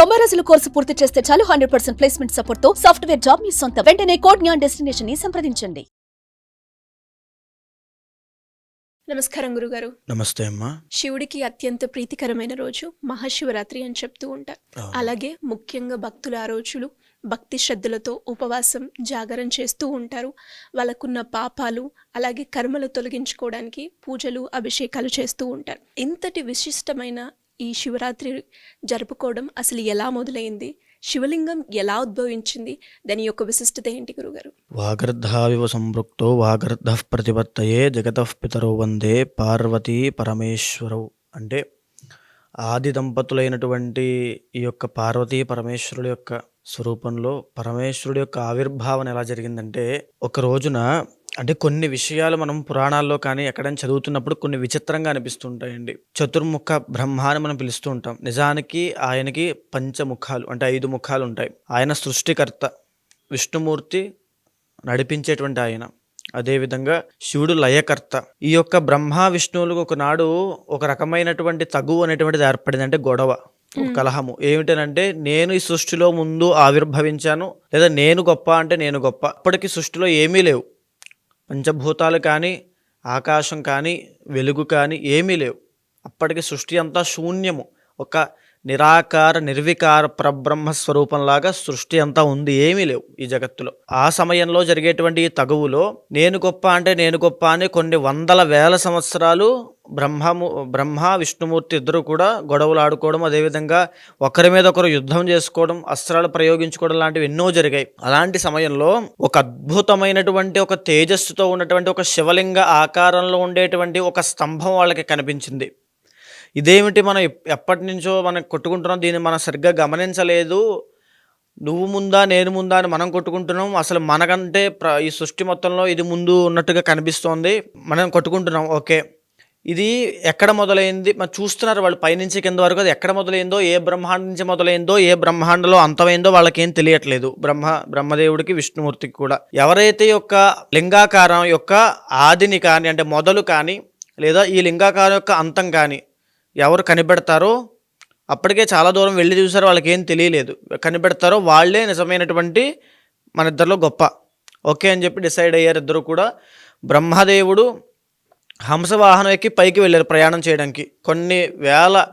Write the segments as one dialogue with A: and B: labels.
A: 90 రోజుల కోర్సు పూర్తి చేస్తే చాలు 100% ప్లేస్మెంట్ సపోర్ట్ తో సాఫ్ట్వేర్ జాబ్ మీ సొంతం. వెంటనే కోడ్ జ్ఞాన్ డెస్టినేషన్ ని సంప్రదించండి.
B: నమస్కారం గురుగారు.
C: నమస్తే అమ్మా.
B: శివుడికి అత్యంత ప్రీతికరమైన రోజు మహాశివరాత్రి అని చెప్తూ ఉంటారు. అలాగే ముఖ్యంగా భక్తులు ఆ రోజులు భక్తి శ్రద్ధలతో ఉపవాసం జాగరణ చేస్తూ ఉంటారు. వాళ్ళకున్న పాపాలు అలాగే కర్మలు తొలగించుకోవడానికి పూజలు అభిషేకాలు చేస్తూ ఉంటారు. ఇంతటి విశిష్టమైన ఈ శివరాత్రి జరుపుకోవడం అసలు ఎలా మొదలైంది? శివలింగం ఎలా ఉద్భవించింది? దాని యొక్క విశిష్టత ఏంటి గురుగారు?
C: వాగర్ధావివ సంపృక్తో వాగర్ధః ప్రతిపత్తయే జగతః పితరో వందే పార్వతీ పరమేశ్వరౌ. అంటే ఆది దంపతులైనటువంటి ఈ యొక్క పార్వతీ పరమేశ్వరుడు యొక్క స్వరూపంలో పరమేశ్వరుడు యొక్క ఆవిర్భావన ఎలా జరిగిందంటే, ఒక రోజున అంటే కొన్ని విషయాలు మనం పురాణాల్లో కానీ ఎక్కడైనా చదువుతున్నప్పుడు కొన్ని విచిత్రంగా అనిపిస్తుంటాయండి. చతుర్ముఖ బ్రహ్మ అని మనం పిలుస్తూ ఉంటాం. నిజానికి ఆయనకి పంచముఖాలు అంటే 5 ముఖాలు ఉంటాయి. ఆయన సృష్టికర్త, విష్ణుమూర్తి నడిపించేటువంటి ఆయన, అదేవిధంగా శివుడు లయకర్త. ఈ యొక్క బ్రహ్మ విష్ణువులకు ఒకనాడు ఒక రకమైనటువంటి తగువు అనేటువంటిది ఏర్పడింది. అంటే గొడవ, ఒక కలహము. ఏమిటనంటే, నేను ఈ సృష్టిలో ముందు ఆవిర్భవించాను, లేదా నేను గొప్ప అంటే నేను గొప్ప. అప్పటికి సృష్టిలో ఏమీ లేవు, పంచభూతాలు కానీ ఆకాశం కానీ వెలుగు కానీ ఏమీ లేవు. అప్పటికి సృష్టి అంతా శూన్యము, ఒక నిరాకార నిర్వికార పరబ్రహ్మ స్వరూపంలాగా సృష్టి అంతా ఉంది, ఏమీ లేవు ఈ జగత్తులో. ఆ సమయంలో జరిగేటువంటి ఈ తగువులో నేను గొప్ప అంటే నేను గొప్ప అని కొన్ని వందల వేల సంవత్సరాలు బ్రహ్మ విష్ణుమూర్తి ఇద్దరు కూడా గొడవలు ఆడుకోవడం, అదేవిధంగా ఒకరి మీద ఒకరు యుద్ధం చేసుకోవడం, అస్త్రాలు ప్రయోగించుకోవడం లాంటివి ఎన్నో జరిగాయి. అలాంటి సమయంలో ఒక అద్భుతమైనటువంటి ఒక తేజస్సుతో ఉన్నటువంటి ఒక శివలింగ ఆకారంలో ఉండేటువంటి ఒక స్తంభం వాళ్ళకి కనిపించింది. ఇదేమిటి, మనం ఎప్పటి నుంచో మనం కొట్టుకుంటున్నాం, దీన్ని మనం సరిగ్గా గమనించలేదు, నువ్వు ముందా నేను ముందా అని మనం కొట్టుకుంటున్నాం, అసలు మనకంటే ఈ సృష్టి మొత్తంలో ఇది ముందు ఉన్నట్టుగా కనిపిస్తోంది, మనం కొట్టుకుంటున్నాం. ఓకే, ఇది ఎక్కడ మొదలైంది? మరి చూస్తున్నారు వాళ్ళు పైనుంచి కింద వరకు, అది ఎక్కడ మొదలైందో, ఏ బ్రహ్మాండం నుంచి మొదలైందో, ఏ బ్రహ్మాండంలో అంతమైందో వాళ్ళకేం తెలియట్లేదు. బ్రహ్మదేవుడికి విష్ణుమూర్తికి కూడా. ఎవరైతే యొక్క లింగాకారం యొక్క ఆదిని కానీ అంటే మొదలు కానీ, లేదా ఈ లింగాకారం యొక్క అంతం కానీ ఎవరు కనిపెడతారో, అప్పటికే చాలా దూరం వెళ్ళి చూసారో, వాళ్ళకి ఏం తెలియలేదు, కనిపెడతారో వాళ్ళే నిజమైనటువంటి మన ఇద్దరిలో గొప్ప. ఓకే అని చెప్పి డిసైడ్ అయ్యారు ఇద్దరు కూడా. బ్రహ్మదేవుడు హంసవాహనం ఎక్కి పైకి వెళ్ళారు ప్రయాణం చేయడానికి. కొన్ని వేల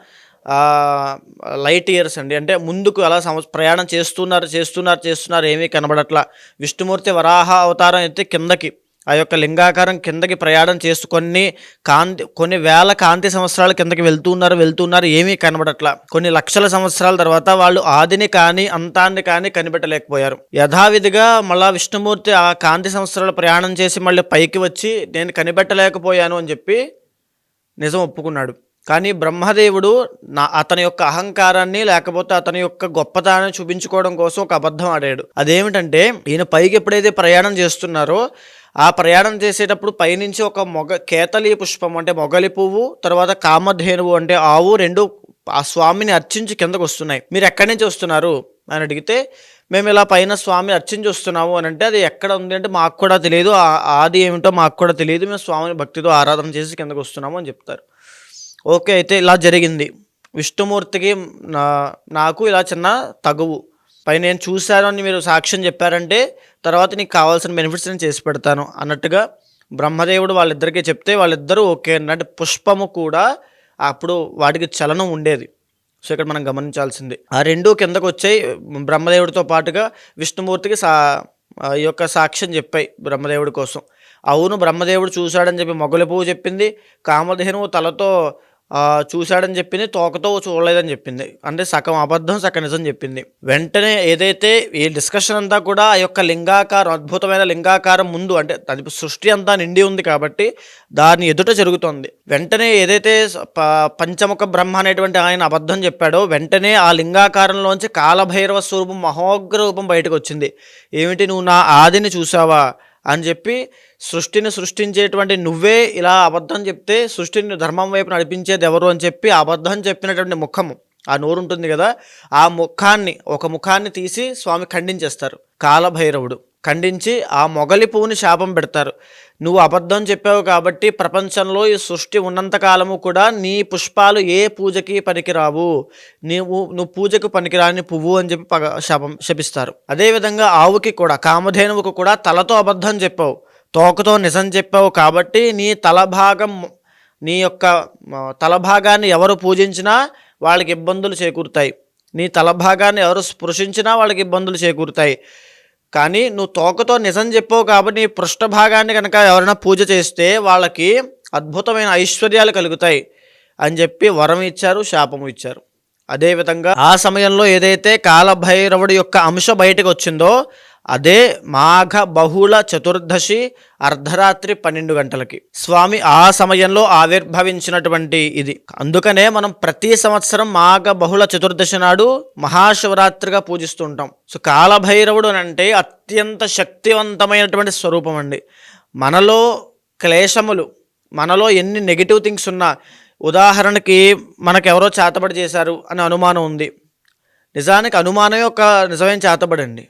C: లైట్ ఇయర్స్ అండి, అంటే ముందుకు అలా ప్రయాణం చేస్తున్నారు ఏమీ కనబడట్లా. విష్ణుమూర్తి వరాహ అవతారం అయితే కిందకి, ఆ యొక్క లింగాకారం కిందకి ప్రయాణం చేస్తూ కొన్ని వేల కాంతి సంవత్సరాల కిందకి వెళ్తున్నారు, ఏమీ కనబడట్లా. కొన్ని లక్షల సంవత్సరాల తర్వాత వాళ్ళు ఆదిని కానీ అంతాన్ని కానీ కనిపెట్టలేకపోయారు. యథావిధిగా మళ్ళా విష్ణుమూర్తి ఆ కాంతి సంవత్సరాలు ప్రయాణం చేసి మళ్ళీ పైకి వచ్చి నేను కనిపెట్టలేకపోయాను అని చెప్పి నిజం ఒప్పుకున్నాడు. కానీ బ్రహ్మదేవుడు అతని యొక్క అహంకారాన్ని లేకపోతే అతని యొక్క గొప్పతనాన్ని చూపించుకోవడం కోసం ఒక అబద్ధం ఆడాడు. అదేమిటంటే, ఈయన పైకి ఎప్పుడైతే ప్రయాణం చేస్తున్నారో ఆ ప్రయాణం చేసేటప్పుడు పైనుంచి ఒక కేతలి పుష్పం అంటే మొగలి పువ్వు, తర్వాత కామధేనువు అంటే ఆవు, రెండు ఆ స్వామిని అర్చించి కిందకు వస్తున్నాయి. మీరు ఎక్కడి నుంచి వస్తున్నారు అని అడిగితే, మేము ఇలా పైన స్వామిని అర్చించి వస్తున్నాము అని అంటే, అది ఎక్కడ ఉంది అంటే మాకు కూడా తెలియదు, ఆది ఏమిటో మాకు కూడా తెలియదు, మేము స్వామిని భక్తితో ఆరాధన చేసి కిందకు వస్తున్నాము అని చెప్తారు. ఓకే, అయితే ఇలా జరిగింది. విష్ణుమూర్తికి నాకు ఇలా చిన్న తగువు, పై నేను చూశాను అని మీరు సాక్ష్యం చెప్పారంటే తర్వాత నీకు కావాల్సిన బెనిఫిట్స్ నేను చేసి పెడతాను అన్నట్టుగా బ్రహ్మదేవుడు వాళ్ళిద్దరికీ చెప్తే వాళ్ళిద్దరూ ఓకే అంటే పుష్పము కూడా అప్పుడు వాటికి చలనం ఉండేది. సో ఇక్కడ మనం గమనించాల్సింది, ఆ రెండు కిందకు వచ్చాయి. బ్రహ్మదేవుడితో పాటుగా విష్ణుమూర్తికి ఈ యొక్క సాక్ష్యం చెప్పాయి బ్రహ్మదేవుడి కోసం. అవును, బ్రహ్మదేవుడు చూశాడని చెప్పి మొగలి పువ్వు చెప్పింది, కామధేనువు తలతో చూశాడని చెప్పింది, తోకతో చూడలేదని చెప్పింది. అంటే సగం అబద్ధం సగం నిజం చెప్పింది. వెంటనే ఏదైతే ఈ డిస్కషన్ అంతా కూడా ఆ యొక్క లింగాకారం, అద్భుతమైన లింగాకారం ముందు అంటే అది సృష్టి అంతా నిండి ఉంది కాబట్టి దాని ఎదుట జరుగుతోంది. వెంటనే ఏదైతే పంచముఖ బ్రహ్మ అనేటువంటి ఆయన అబద్ధం చెప్పాడో, వెంటనే ఆ లింగాకారంలోంచి కాలభైరవ స్వరూపం, మహోగ్ర రూపం బయటకు వచ్చింది. ఏమిటి, నువ్వు నా ఆదిని చూసావా అని చెప్పి, సృష్టిని సృష్టించేటువంటి నువ్వే ఇలా అబద్ధం చెప్తే సృష్టిని ధర్మం వైపు నడిపించేది ఎవరు అని చెప్పి అబద్ధం చెప్పినటువంటి ముఖము, ఆ నోరు ఉంటుంది కదా, ఆ ఒక ముఖాన్ని తీసి స్వామి ఖండించేస్తారు. కాలభైరవుడు ఖండించి ఆ మొగలి పువ్వుని శాపం పెడతారు. నువ్వు అబద్ధం చెప్పావు కాబట్టి ప్రపంచంలో ఈ సృష్టి ఉన్నంతకాలము కూడా నీ పుష్పాలు ఏ పూజకి పనికిరావు, నువ్వు పూజకు పనికిరాని పువ్వు అని చెప్పి శపిస్తారు. అదేవిధంగా ఆవుకి కూడా, కామధేనువుకు కూడా తలతో అబద్ధం చెప్పావు, తోకతో నిజం చెప్పావు కాబట్టి నీ యొక్క తలభాగాన్ని ఎవరు పూజించినా వాళ్ళకి ఇబ్బందులు చేకూరుతాయి, నీ తలభాగాన్ని ఎవరు స్పృశించినా వాళ్ళకి ఇబ్బందులు చేకూరుతాయి. కానీ నువ్వు తోకతో నిజం చెప్పావు కాబట్టి నీ పృష్ఠభాగాన్ని కనుక ఎవరైనా పూజ చేస్తే వాళ్ళకి అద్భుతమైన ఐశ్వర్యాలు కలుగుతాయి అని చెప్పి వరం ఇచ్చారు, శాపము ఇచ్చారు. అదేవిధంగా ఆ సమయంలో ఏదైతే కాలభైరవుడి యొక్క అంశ బయటకు వచ్చిందో అదే మాఘ బహుళ చతుర్దశి అర్ధరాత్రి 12 గంటలకి స్వామి ఆ సమయంలో ఆవిర్భవించినటువంటి ఇది. అందుకనే మనం ప్రతి సంవత్సరం మాఘ బహుళ చతుర్దశి నాడు మహాశివరాత్రిగా పూజిస్తూ ఉంటాం. సో కాలభైరవుడు అంటే అత్యంత శక్తివంతమైనటువంటి స్వరూపం అండి. మనలో క్లేశములు, మనలో ఎన్ని నెగిటివ్ థింగ్స్ ఉన్నా, ఉదాహరణకి మనకెవరో చేతబడి చేశారు అని అనుమానం ఉంది. నిజానికి అనుమానమే ఒక నిజమైన చేతబడి అండి.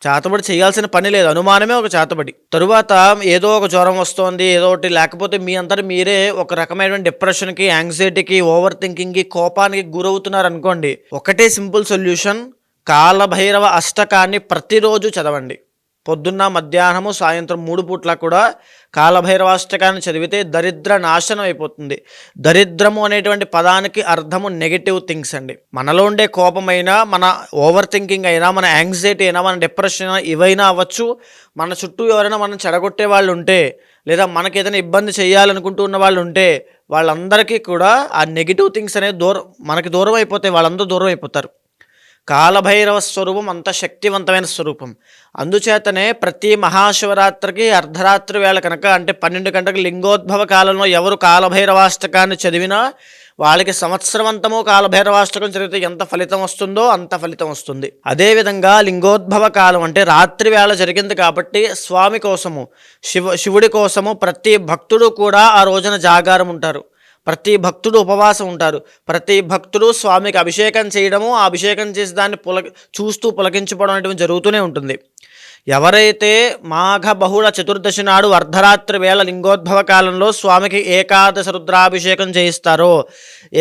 C: చేతబడి చేయాల్సిన పని లేదు, అనుమానమే ఒక చేతబడి. తరువాత ఏదో ఒక జ్వరం వస్తుంది, ఏదో ఒకటి, లేకపోతే మీ అంతటా మీరే ఒక రకమైనటువంటి డిప్రెషన్కి, యాంగ్జైటీకి, ఓవర్ థింకింగ్కి, కోపానికి గురవుతున్నారు అనుకోండి. ఒకటే సింపుల్ సొల్యూషన్, కాలభైరవ అష్టకాన్ని ప్రతిరోజు చదవండి. పొద్దున్న, మధ్యాహ్నము, సాయంత్రం 3 పూట్ల కూడా కాలభైరవాష్టకాన్ని చదివితే దరిద్ర నాశనం అయిపోతుంది. దరిద్రము అనేటువంటి పదానికి అర్థము నెగిటివ్ థింగ్స్ అండి. మనలో ఉండే కోపమైనా, మన ఓవర్ థింకింగ్ అయినా, మన యాంగ్జైటీ అయినా, మన డిప్రెషన్ అయినా, ఇవైనా అవ్వచ్చు. మన చుట్టూ ఎవరైనా మనం చెడగొట్టే వాళ్ళు ఉంటే, లేదా మనకి ఏదైనా ఇబ్బంది చేయాలనుకుంటూ ఉన్న వాళ్ళు ఉంటే, వాళ్ళందరికీ కూడా ఆ నెగిటివ్ థింగ్స్ అనేది మనకి దూరం అయిపోతాయి, వాళ్ళందరూ దూరం అయిపోతారు. కాలభైరవ స్వరూపం అంత శక్తివంతమైన స్వరూపం. అందుచేతనే ప్రతి మహాశివరాత్రికి అర్ధరాత్రి వేళ కనుక, అంటే 12 గంటలకు లింగోద్భవ కాలంలో ఎవరు కాలభైరవాష్టకాన్ని చదివినా వాళ్ళకి సంవత్సరమంతము కాలభైరవాష్టకం చదివితే ఎంత ఫలితం వస్తుందో అంత ఫలితం వస్తుంది. అదేవిధంగా లింగోద్భవ కాలం అంటే రాత్రి వేళ జరిగింది కాబట్టి స్వామి కోసము, శివుడి కోసము ప్రతి భక్తుడు కూడా ఆ రోజున జాగారం ఉంటారు, ప్రతి భక్తుడు ఉపవాసం ఉంటారు, ప్రతి భక్తుడు స్వామికి అభిషేకం చేయడము, ఆ అభిషేకం చేసి దాన్ని చూస్తూ పులకించుకోవడం అనేటువంటి జరుగుతూనే ఉంటుంది. ఎవరైతే మాఘ బహుళ చతుర్దశి నాడు అర్ధరాత్రి వేళ లింగోద్భవ కాలంలో స్వామికి ఏకాదశ రుద్రాభిషేకం చేయిస్తారో,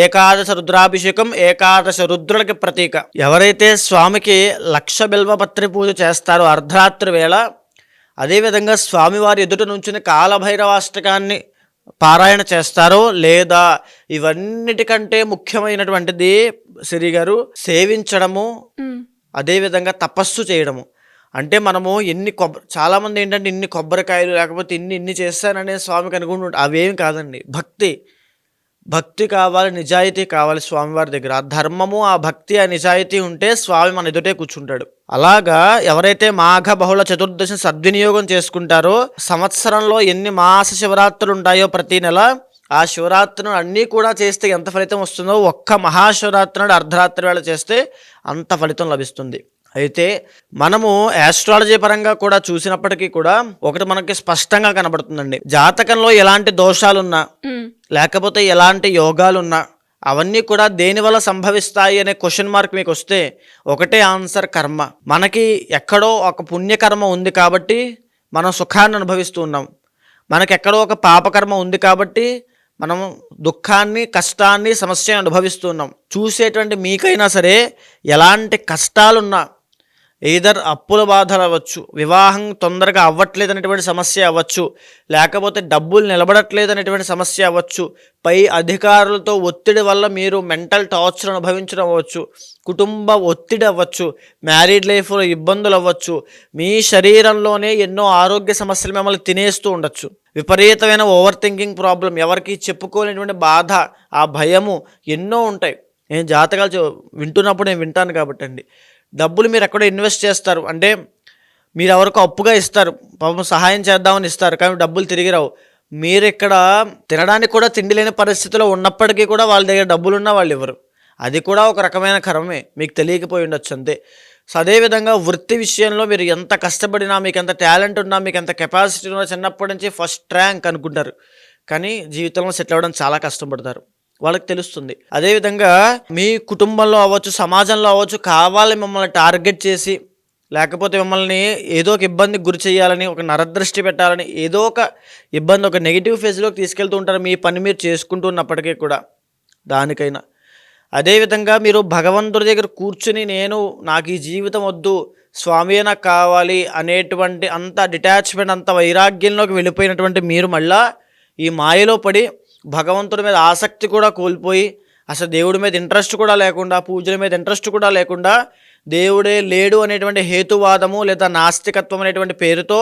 C: ఏకాదశ రుద్రాభిషేకం ఏకాదశ రుద్రులకి ప్రతీక. ఎవరైతే స్వామికి 1,00,000 బిల్వపత్రి పూజ చేస్తారో అర్ధరాత్రి వేళ, అదేవిధంగా స్వామివారి ఎదుట నుంచుని కాలభైరవాష్టకాన్ని పారాయణ చేస్తారో, లేదా ఇవన్నిటికంటే ముఖ్యమైనటువంటిది శ్రీ గారు సేవించడము, అదేవిధంగా తపస్సు చేయడము. అంటే మనము చాలామంది ఏంటంటే ఇన్ని కొబ్బరికాయలు లేకపోతే ఇన్ని చేస్తాననే స్వామికి అనుకుంటుంటారు. అవేమి కాదండి. భక్తి కావాలి, నిజాయితీ కావాలి స్వామివారి దగ్గర. ఆ ధర్మము, ఆ భక్తి, ఆ నిజాయితీ ఉంటే స్వామి మన ఎదుటే కూర్చుంటాడు. అలాగా ఎవరైతే మాఘ బహుళ చతుర్దశిని సద్వినియోగం చేసుకుంటారో, సంవత్సరంలో ఎన్ని మాస శివరాత్రులు ఉంటాయో ప్రతి నెల, ఆ శివరాత్రులు అన్నీ కూడా చేస్తే ఎంత ఫలితం వస్తుందో ఒక్క మహాశివరాత్రి నాడు అర్ధరాత్రి వేళ చేస్తే అంత ఫలితం లభిస్తుంది. అయితే మనము ఆస్ట్రాలజీ పరంగా కూడా చూసినప్పటికీ కూడా ఒకటి మనకి స్పష్టంగా కనబడుతుందండి. జాతకంలో ఎలాంటి దోషాలున్నా, లేకపోతే ఎలాంటి యోగాలున్నా అవన్నీ కూడా దేని వల్ల సంభవిస్తాయి అనే క్వశ్చన్ మార్క్ మీకు వస్తే ఒకటే ఆన్సర్, కర్మ. మనకి ఎక్కడో ఒక పుణ్యకర్మ ఉంది కాబట్టి మనం సుఖాన్ని అనుభవిస్తూ ఉన్నాం, మనకి ఎక్కడో ఒక పాపకర్మ ఉంది కాబట్టి మనం దుఃఖాన్ని, కష్టాన్ని, సమస్యను అనుభవిస్తున్నాం. చూసేటువంటి మీకైనా సరే ఎలాంటి కష్టాలున్నా, ఎయిదర్ అప్పుల బాధలు అవ్వచ్చు, వివాహం తొందరగా అవ్వట్లేదు అనేటువంటి సమస్య అవ్వచ్చు, లేకపోతే డబ్బులు నిలబడట్లేదు అనేటువంటి సమస్య అవ్వచ్చు, పై అధికారులతో ఒత్తిడి వల్ల మీరు మెంటల్ టార్చర్ అనుభవించడం అవ్వచ్చు, కుటుంబ ఒత్తిడి అవ్వచ్చు, మ్యారీడ్ లైఫ్లో ఇబ్బందులు అవ్వచ్చు, మీ శరీరంలోనే ఎన్నో ఆరోగ్య సమస్యలు మిమ్మల్ని తినేస్తూ ఉండొచ్చు, విపరీతమైన ఓవర్ థింకింగ్ ప్రాబ్లం, ఎవరికి చెప్పుకోలేనటువంటి బాధ, ఆ భయము ఎన్నో ఉంటాయి. నేను జాతకాలు వింటున్నప్పుడు నేను వింటాను కాబట్టి అండి. డబ్బులు మీరు ఎక్కడో ఇన్వెస్ట్ చేస్తారు, అంటే మీరు ఎవరికో అప్పుగా ఇస్తారు, పాపం సహాయం చేద్దామని ఇస్తారు, కానీ డబ్బులు తిరిగి రావు. మీరు ఇక్కడ తినడానికి కూడా తిండి లేని పరిస్థితిలో ఉన్నప్పటికీ కూడా వాళ్ళ దగ్గర డబ్బులున్నా వాళ్ళు ఇవ్వరు. అది కూడా ఒక రకమైన కర్మే, మీకు తెలియకపోయి ఉండొచ్చు అంతే. సో అదేవిధంగా వృత్తి విషయంలో మీరు ఎంత కష్టపడినా, మీకు ఎంత టాలెంట్ ఉన్నా, మీకు ఎంత కెపాసిటీ ఉన్నా, చిన్నప్పటి నుంచి ఫస్ట్ ర్యాంక్ అనుకుంటారు, కానీ జీవితంలో సెటిల్ అవ్వడం చాలా కష్టపడతారు, వాళ్ళకి తెలుస్తుంది. అదేవిధంగా మీ కుటుంబంలో అవ్వచ్చు, సమాజంలో అవ్వచ్చు, కావాలి మిమ్మల్ని టార్గెట్ చేసి లేకపోతే మిమ్మల్ని ఏదో ఒక ఇబ్బందికి గురి చేయాలని, ఒక నరదృష్టి పెట్టాలని, ఏదో ఒక ఇబ్బంది, ఒక నెగిటివ్ ఫేజ్లోకి తీసుకెళ్తూ ఉంటారు మీ పని మీరు చేసుకుంటూ ఉన్నప్పటికీ కూడా. దానికైనా అదేవిధంగా మీరు భగవంతుడి దగ్గర కూర్చుని నాకు ఈ జీవితం వద్దు, స్వామియే నాకు కావాలి అనేటువంటి అంత డిటాచ్మెంట్, అంత వైరాగ్యంలోకి వెళ్ళిపోయినటువంటి మీరు మళ్ళా ఈ మాయలో పడి భగవంతుడి మీద ఆసక్తి కూడా కోల్పోయి, అసలు దేవుడి మీద ఇంట్రెస్ట్ కూడా లేకుండా, పూజల మీద ఇంట్రెస్ట్ కూడా లేకుండా, దేవుడే లేడు అనేటువంటి హేతువాదము లేదా నాస్తికత్వం అనేటువంటి పేరుతో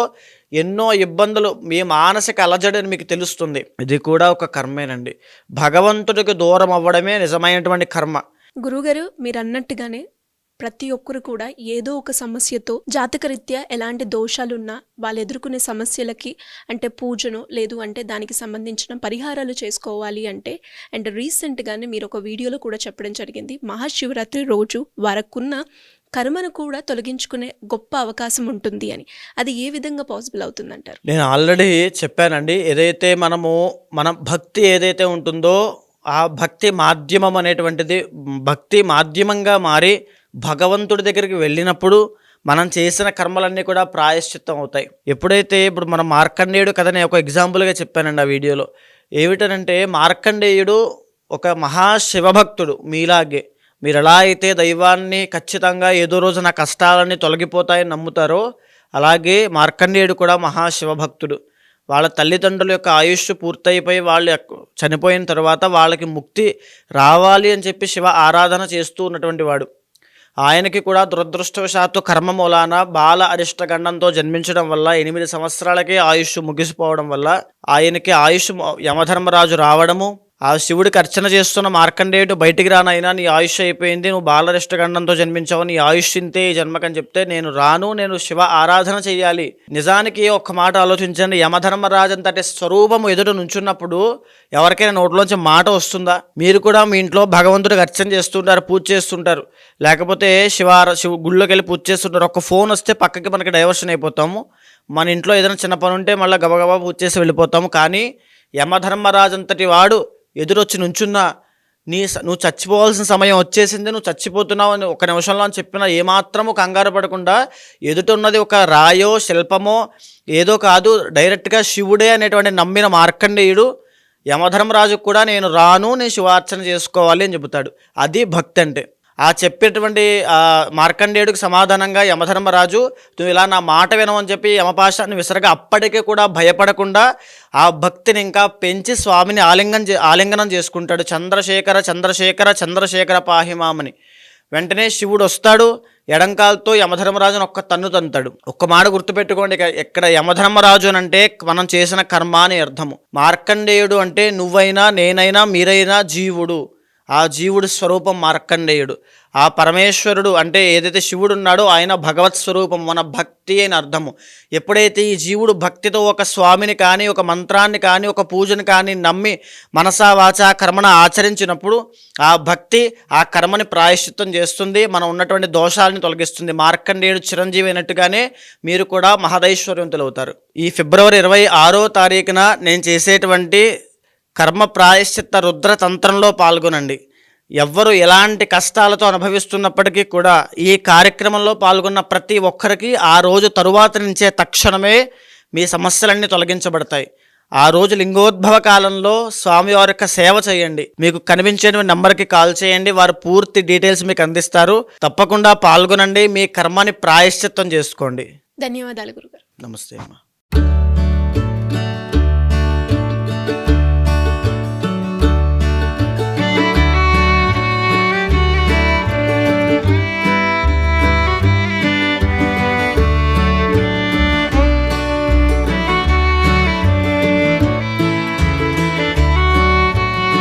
C: ఎన్నో ఇబ్బందులు, మీ మానసిక అలజడి అని మీకు తెలుస్తుంది. ఇది కూడా ఒక కర్మేనండి. భగవంతుడికి దూరం అవ్వడమే నిజమైనటువంటి కర్మ.
B: గురుగారు మీరు అన్నట్టుగానే ప్రతి ఒక్కరు కూడా ఏదో ఒక సమస్యతో జాతకరీత్యా ఎలాంటి దోషాలున్నా వాళ్ళు ఎదుర్కొనే సమస్యలకి అంటే పూజను లేదు అంటే దానికి సంబంధించిన పరిహారాలు చేసుకోవాలి అంటే, అండ్ రీసెంట్గానే మీరు ఒక వీడియోలో కూడా చెప్పడం జరిగింది, మహాశివరాత్రి రోజు వారకున్న కర్మను కూడా తొలగించుకునే గొప్ప అవకాశం ఉంటుంది అని. అది ఏ విధంగా పాసిబుల్ అవుతుందంటారు?
C: నేను ఆల్రెడీ చెప్పానండి. ఏదైతే మన భక్తి ఏదైతే ఉంటుందో ఆ భక్తి మాధ్యమం అనేటువంటిది భక్తి మాధ్యమంగా మారి భగవంతుడి దగ్గరికి వెళ్ళినప్పుడు మనం చేసిన కర్మలన్నీ కూడా ప్రాయశ్చిత్తం అవుతాయి. ఎప్పుడైతే ఇప్పుడు మనం మార్కండేయుడు కథని ఒక ఎగ్జాంపుల్గా చెప్పానండి ఆ వీడియోలో. ఏమిటనంటే మార్కండేయుడు ఒక మహాశివభక్తుడు. మీలాగే మీరు ఎలా అయితే దైవాన్ని ఖచ్చితంగా ఏదో రోజు నా కష్టాలన్నీ తొలగిపోతాయని నమ్ముతారో, అలాగే మార్కండేయుడు కూడా మహాశివభక్తుడు. వాళ్ళ తల్లిదండ్రుల యొక్క ఆయుష్ పూర్తయిపోయి వాళ్ళు చనిపోయిన తర్వాత వాళ్ళకి ముక్తి రావాలి అని చెప్పి శివ ఆరాధన చేస్తూ ఉన్నటువంటి వాడు. ఆయనకి కూడా దురదృష్టవశాత్తు కర్మ మూలాన బాల అరిష్టగండంతో జన్మించడం వల్ల 8 సంవత్సరాలకే ఆయుష్ ముగిసిపోవడం వల్ల ఆయనకి ఆయుష్ యమధర్మరాజు రావడము, ఆ శివుడికి అర్చన చేస్తున్న మార్కండేయుడు బయటికి రానైనా నీ ఆయుష్ అయిపోయింది, నువ్వు బాలరిష్టగండంతో జన్మించావు, నీ ఆయుష్ ఇంతే ఈ జన్మకని చెప్తే నేను రాను, నేను శివ ఆరాధన చేయాలి. నిజానికి ఒక్క మాట ఆలోచించండి, యమధర్మరాజు అంతటి స్వరూపము ఎదుట నుంచున్నప్పుడు ఎవరికైనా నోట్లోంచి మాట వస్తుందా? మీరు కూడా మీ ఇంట్లో భగవంతుడికి అర్చన చేస్తుంటారు, పూజ చేస్తుంటారు, లేకపోతే శివ గుళ్ళోకి వెళ్ళి పూజ చేస్తుంటారు. ఒక ఫోన్ వస్తే పక్కకి మనకి డైవర్షన్ అయిపోతాము. మన ఇంట్లో ఏదైనా చిన్న పని ఉంటే మళ్ళీ గబగబా పూజ చేసి వెళ్ళిపోతాము. కానీ యమధర్మరాజు అంతటి వాడు ఎదురొచ్చి నుంచున్నా నువ్వు చచ్చిపోవాల్సిన సమయం వచ్చేసింది, నువ్వు చచ్చిపోతున్నావు అని ఒక నిమిషంలో అని చెప్పినా ఏమాత్రము కంగారు పడకుండా ఎదుటున్నది ఒక రాయో శిల్పమో ఏదో కాదు, డైరెక్ట్గా శివుడే అనేటువంటి నమ్మిన మార్కండేయుడు యమధర్మరాజుకు కూడా నేను రాను, నేను శివార్చన చేసుకోవాలి అని చెబుతాడు. అది భక్తి అంటే. ఆ చెప్పేటువంటి మార్కండేయుడికి సమాధానంగా యమధర్మరాజు నువ్వు ఇలా నా మాట వినవని చెప్పి యమపాశాన్ని విసరగా అప్పటికే కూడా భయపడకుండా ఆ భక్తిని ఇంకా పెంచి స్వామిని ఆలింగనం చేసుకుంటాడు. చంద్రశేఖర చంద్రశేఖర చంద్రశేఖర పాహిమామని. వెంటనే శివుడు వస్తాడు, ఎడంకాలతో యమధర్మరాజును ఒక్క తన్ను తంతాడు. ఒక్క మాట గుర్తుపెట్టుకోండి, ఇక్కడ యమధర్మరాజు అంటే మనం చేసిన కర్మ అని అర్థము. మార్కండేయుడు అంటే నువ్వైనా నేనైనా మీరైనా జీవుడు. ఆ జీవుడి స్వరూపం మార్కండేయుడు. ఆ పరమేశ్వరుడు అంటే ఏదైతే శివుడు ఉన్నాడో ఆయన భగవత్ స్వరూపం, మన భక్తి అని అర్థము. ఎప్పుడైతే ఈ జీవుడు భక్తితో ఒక స్వామిని కానీ ఒక మంత్రాన్ని కానీ ఒక పూజను కానీ నమ్మి మనసా వాచా కర్మను ఆచరించినప్పుడు ఆ భక్తి ఆ కర్మని ప్రాయశ్చిత్తం చేస్తుంది, మనం ఉన్నటువంటి దోషాలని తొలగిస్తుంది. మార్కండేయుడు చిరంజీవి అయినట్టుగానే మీరు కూడా మహదైశ్వర్యవంతులు అవుతారు. ఈ ఫిబ్రవరి 26వ తారీఖున నేను చేసేటువంటి కర్మ ప్రాయశ్చిత్త రుద్రతంత్రంలో పాల్గొనండి. ఎవ్వరు ఎలాంటి కష్టాలతో అనుభవిస్తున్నప్పటికీ కూడా ఈ కార్యక్రమంలో పాల్గొన్న ప్రతి ఒక్కరికి ఆ రోజు తరువాత నుంచే తక్షణమే మీ సమస్యలన్నీ తొలగించబడతాయి. ఆ రోజు లింగోద్భవ కాలంలో స్వామివారి యొక్క సేవ చేయండి. మీకు కనిపించే నెంబర్కి కాల్ చేయండి, వారు పూర్తి డీటెయిల్స్ మీకు అందిస్తారు. తప్పకుండా పాల్గొనండి, మీ కర్మని ప్రాయశ్చిత్తం చేసుకోండి.
B: ధన్యవాదాలు గురుగారు.
C: నమస్తే అమ్మా.